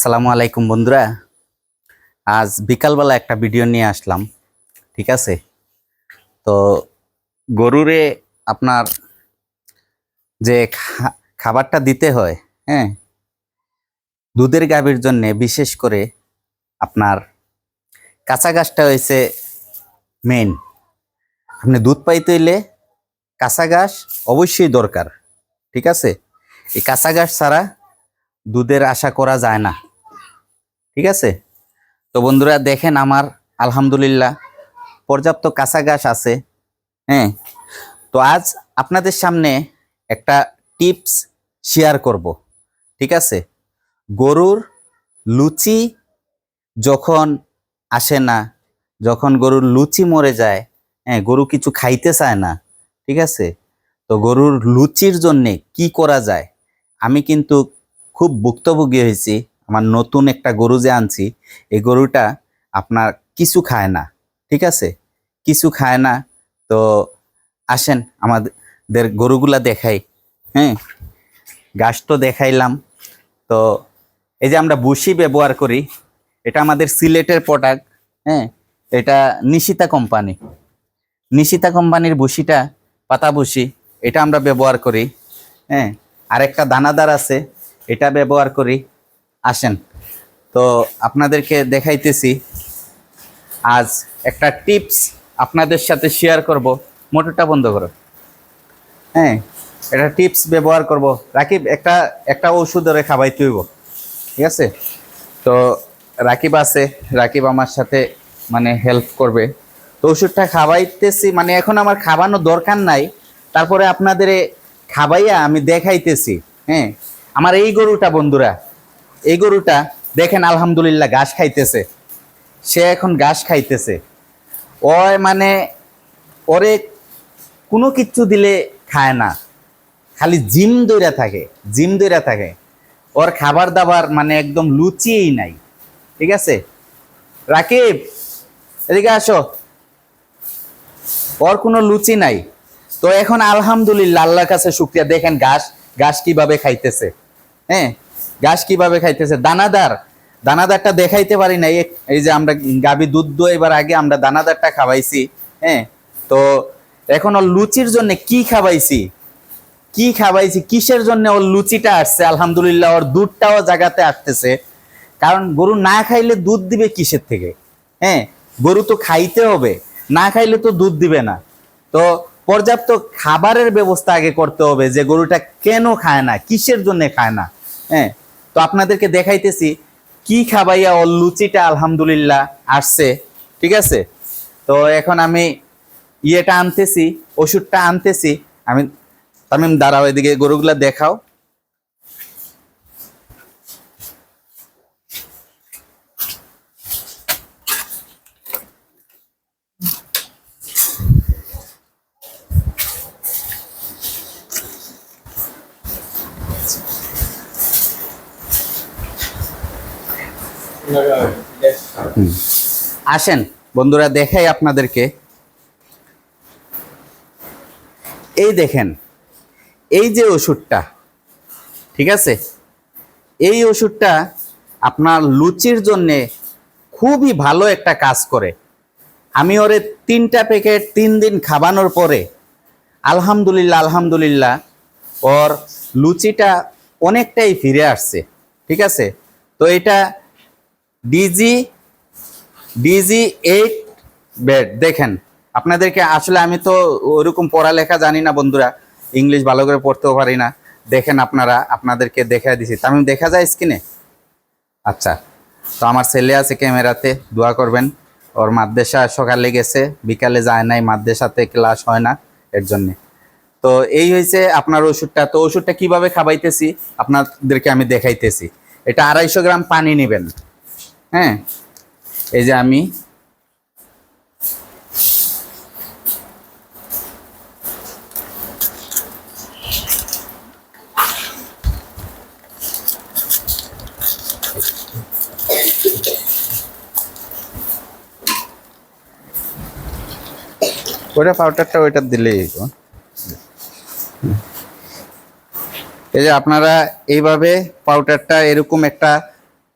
আসসালামু আলাইকুম বন্ধুরা। আজ বিকালবেলা একটা ভিডিও নিয়ে আসলাম। ঠিক আছে, তো গরুরে আপনার যে খাবারটা দিতে হয়, হ্যাঁ, দুধের গাভীর জন্য বিশেষ করে আপনার কাঁচা ঘাসটা হয়েছে মেইন। আপনি দুধ পাইতে হইলে কাঁচা ঘাস অবশ্যই দরকার। ঠিক আছে, এই কাঁচা ঘাস ছাড়া দুধের আশা করা যায় না। ঠিক আছে, তো বন্ধুরা দেখেন আমার আলহামদুলিল্লাহ পর্যাপ্ত কাঁচা ঘাস আছে। হ্যাঁ, তো আজ আপনাদের সামনে একটা টিপস শেয়ার করব। ঠিক আছে, গরুর লুচি যখন আসে না, যখন গরুর লুচি মরে যায়, হ্যাঁ, গরু কিছু খাইতে চায় না। ঠিক আছে, তো গরুর লুচির জন্যে কি করা যায়, আমি কিন্তু খুব ভুক্তভোগী হয়েছি। আমার নতুন একটা গরু যে আনছি, এই গরুটা আপনার কিছু খায় না। ঠিক আছে, কিছু খায় না। তো আসেন আমাদের গরুগুলা দেখাই। হ্যাঁ, ঘাস তো দেখাইলাম। তো এই যে আমরা ভুসি ব্যবহার করি, এটা আমাদের সিলেটের প্রোডাক্ট। হ্যাঁ, এটা নিশিতা কোম্পানির ভুসিটা, পাতা ভুসি, এটা আমরা ব্যবহার করি। হ্যাঁ, আরেকটা দানাদার আছে, এটা ব্যবহার করি। আসেন, তো আপনাদেরকে দেখাইতেছি। আজ একটা টিপস আপনাদের সাথে শেয়ার করব। মোটরটা বন্ধ করো। হ্যাঁ, এটা টিপস ব্যবহার করব। রাকিব একটা ওষুধ ধরে খাবাই তুইব। ঠিক আছে, তো রাকিব আছে, রাকিব আমার সাথে মানে হেল্প করবে। তো ওষুধটা খাওয়াইতেছি, মানে এখন আমার খাওয়ানো দরকার নাই, তারপরে আপনাদের খাবাইয়া আমি দেখাইতেছি। হ্যাঁ, আমার এই গরুটা বন্ধুরা, এই গরুটা দেখেন আলহামদুলিল্লাহ ঘাস খাইতেছে। সে এখন ঘাস খাইতেছে। ওই মানে ওরে কোনো কিচ্ছু দিলে খায় না, খালি জিম দইরা থাকে। ওর খাবার দাবার মানে একদম লুচিই নাই। ঠিক আছে, রাকিব এদিকে আসো, ওর কোনো লুচি নাই। তো এখন আলহামদুলিল্লাহ আল্লাহর কাছে শুকরিয়া, দেখেন ঘাস ঘাস কিভাবে খাইতেছে। হ্যাঁ, ঘাস কিভাবে খাইতেছে। দানাদারটা দেখাইতে পারি না। এই যে আমরা গাভী দুধ দোয়াইবার আগে আমরা দানাদারটা খাওয়াইছি। হ্যাঁ, তো এখন ওর লুচির জন্য কি খাওয়াইছি, কিসের জন্য ওর লুচিটা আসছে। আলহামদুলিল্লাহ ওর দুধটাও জায়গাতে আসতেছে। কারণ গরু না খাইলে দুধ দিবে কিসের থেকে? হ্যাঁ, গরু তো খাইতে হবে, না খাইলে তো দুধ দিবে না। তো পর্যাপ্ত খাবারের ব্যবস্থা আগে করতে হবে, যে গরুটা কেন খায় না, কিসের জন্য খায় না। হ্যাঁ, তো আপনাদেরকে দেখাইতেছি কি খাবাইয়া ওর লুচিটা আলহামদুলিল্লাহ আসছে। ঠিক আছে, তো এখন আমি ইয়েটা আনতেছি, ওষুধটা আনতেছি। আমি তামিম দাঁড়াও, এদিকে গরুগুলা দেখাও। আসেন বন্ধুরা দেখাই আপনাদেরকে। এই দেখেন, এই যে ওষুধটা, ঠিক আছে, এই ওষুধটা আপনার লুচির জন্যে খুবই ভালো একটা কাজ করে। আমি ওরে 3টা প্যাকেট 3 দিন খাবানোর পরে আলহামদুলিল্লাহ ওর লুচিটা অনেকটাই ফিরে আসছে। ঠিক আছে, তো এটা ডিজি 8 বেড। দেখেন আপনাদেরকে, আসলে আমি তো ওরকম পড়ালেখা জানি না বন্ধুরা, ইংলিশ ভালো করে পড়তেও পারি না। দেখেন আপনাদেরকে দেখা দিছি। তামিম দেখা যায় স্ক্রিনে? আচ্ছা, তো আমার ছেলে আছে ক্যামেরাতে, দোয়া করবেন। ওর মাদ্রাসা সকালে গেছে, বিকালে যায় নাই, মাদ্রাসাতে ক্লাস হয় না, এর জন্যে। তো এই হয়েছে আপনার ওষুধটা। তো ওষুধটা কিভাবে খাবাইতেছি আপনাদেরকে আমি দেখাইতেছি। এটা 250 গ্রাম পানি নেবেন। হ্যাঁ, এই যে আমি ওটা পাউডারটা ওইটা দিলেই। এই যে আপনারা এইভাবে পাউডারটা এরকম একটা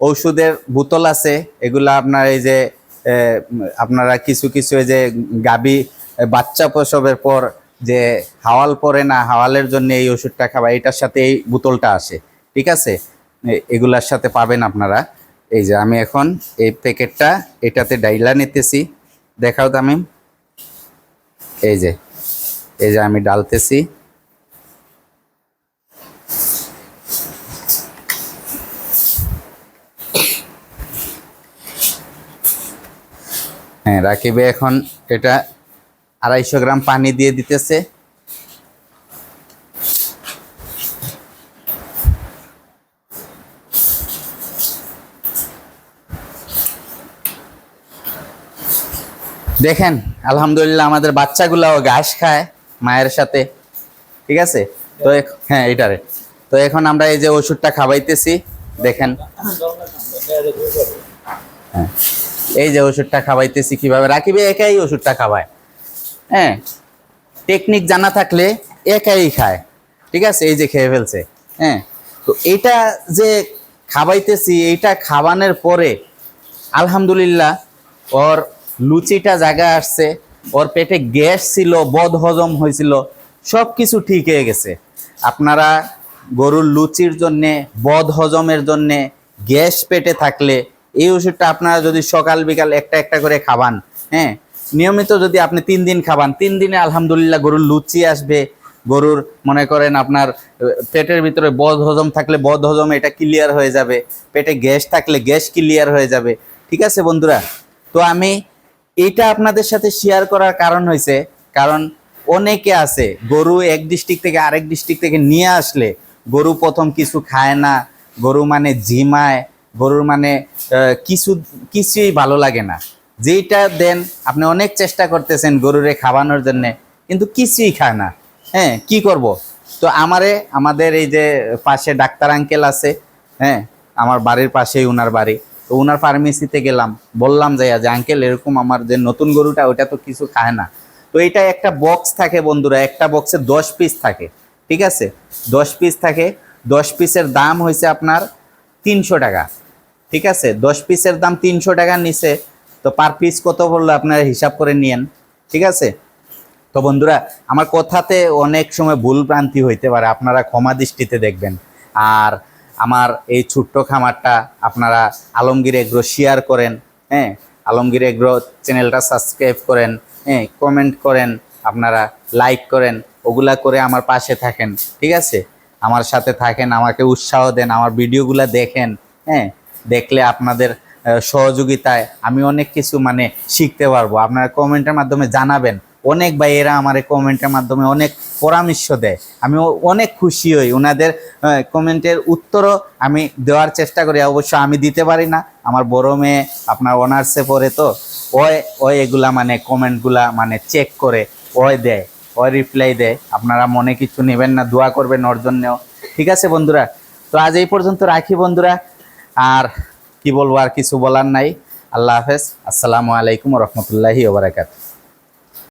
ঔষধের বোতল আছে, এগুলা আপনার এই যে আপনারা কিছু কিছু এই যে গাবি বাচ্চা প্রসবের পর যে হাওয়াল পরে না, হাওয়ালের জন্য এই ওষুধটা খাবা, এটার সাথে এই বোতলটা আসে, ঠিক আছে? এগুলার সাথে পাবেন আপনারা। এই যে আমি এখন এই প্যাকেটটা এটাতে ডাইলা নিতেছি, দেখাও তামিম। এই যে আমি ডালতেছি। হ্যাঁ, রাকিবে এখন এটা 250 গ্রাম পানি দিয়ে দিতেছে। দেখেন আলহামদুলিল্লাহ আমাদের বাচ্চাগুলাও ঘাস খায় মায়ের সাথে, ঠিক আছে? তো হ্যাঁ এটারে, তো এখন আমরা এই যে ওষুধটা খাওয়াইতেছি, দেখেন। হ্যাঁ, এই যে ওষুধটা খাওয়াইতেছি কিভাবে, রাকিবে একাই ওষুধটা খাওয়ায়। হ্যাঁ, টেকনিক জানা থাকলে একাই খায়, ঠিক আছে? এই যে খেয়ে ফেলছে। হ্যাঁ, তো এটা যে খাওয়াইতেছি, এইটা খাওয়ানোর পরে আলহামদুলিল্লাহ ওর লুচিটা জায়গা আসছে, ওর পেটে গ্যাস ছিল, বদ হজম হয়েছিল, সব কিছু ঠিক হয়ে গেছে। আপনারা গরুর লুচির জন্যে, বদ হজমের জন্যে, গ্যাস পেটে থাকলে এই ওষুধটা আপনারা যদি সকাল বিকাল একটা একটা করে খাবান, হ্যাঁ, নিয়মিত যদি আপনি 3 দিন খাবান, 3 দিনে আলহামদুলিল্লাহ গরুর লুচি আসবে। গরুর মনে করেন আপনার পেটের ভিতরে বদ হজম থাকলে বদ হজম এটা ক্লিয়ার হয়ে যাবে, পেটে গ্যাস থাকলে গ্যাস ক্লিয়ার হয়ে যাবে, ঠিক আছে বন্ধুরা? তো আমি এইটা আপনাদের সাথে শেয়ার করার কারণ হয়েছে, কারণ অনেকে আছে গরু এক ডিস্ট্রিক্ট থেকে আরেক ডিস্ট্রিক্ট থেকে নিয়ে আসলে গরু প্রথম কিছু খায় না, গরু মানে ঝিমায়, গরুর মানে কিছুই ভালো লাগে না। যেইটা দেন আপনি অনেক চেষ্টা করতেছেন গরুরে খাওয়ানোর জন্য, কিন্তু কিছুই খায় না। হ্যাঁ, কি করব? তো আমাদের এই যে পাশে ডাক্তার আঙ্কেল আছে, হ্যাঁ, আমার বাড়ির পাশেই উনার বাড়ি, তো উনার ফার্মেসিতে গেলাম, বললাম যে আঙ্কেল এরকম আমার যে নতুন গরুটা ওইটা তো কিছু খায় না। তো এটা একটা বক্স থাকে বন্ধুরা, একটা বক্সে 10 পিস থাকে, ঠিক আছে? 10 পিস থাকে, 10 পিসের দাম হয়েছে আপনার 300 টাকা, ঠিক আছে? 10 পিসের দাম 300 টাকার নিচে, তো পার পিস কত বললো আপনারা হিসাব করে নিয়েন, ঠিক আছে? তো বন্ধুরা আমার কথাতে অনেক সময় ভুল ভ্রান্তি হইতে পারে, আপনারা ক্ষমা দৃষ্টিতে দেখবেন। আর আমার এই ছোট্ট খামারটা আপনারা আলমগীর এগ্রো শেয়ার করেন, হ্যাঁ, আলমগীর এগ্রো চ্যানেলটা সাবস্ক্রাইব করেন, হ্যাঁ, কমেন্ট করেন, আপনারা লাইক করেন, ওগুলা করে আমার পাশে থাকেন, ঠিক আছে? আমার সাথে থাকেন, আমাকে উৎসাহ দেন, আমার ভিডিওগুলো দেখেন, হ্যাঁ, দেখলে আপনাদের সহযোগিতায় আমি অনেক কিছু মানে শিখতে পারবো। আপনারা কমেন্টের মাধ্যমে জানাবেন, অনেক ভাইয়েরা আমার কমেন্টের মাধ্যমে অনেক পরামর্শ দেয়, আমি অনেক খুশি হই। ওনাদের কমেন্টের উত্তরও আমি দেওয়ার চেষ্টা করি, অবশ্য আমি দিতে পারি না, আমার বড় মেয়ে আপনার অনার্সে পড়ে, তো ওই এগুলা মানে কমেন্টগুলা মানে চেক করে দেয়, রিপ্লাই দেয়। আপনারা মনে কিছু নেবেন না, দোয়া করবেন ওর জন্যেও, ঠিক আছে বন্ধুরা? তো আজ এই পর্যন্ত রাখি বন্ধুরা, আর কি বলবো, আর কিছু বলার নাই। আল্লাহ হাফেজ, আসসালামু আলাইকুম রহমতুল্লাহি ওয়া বারাকাতুহু।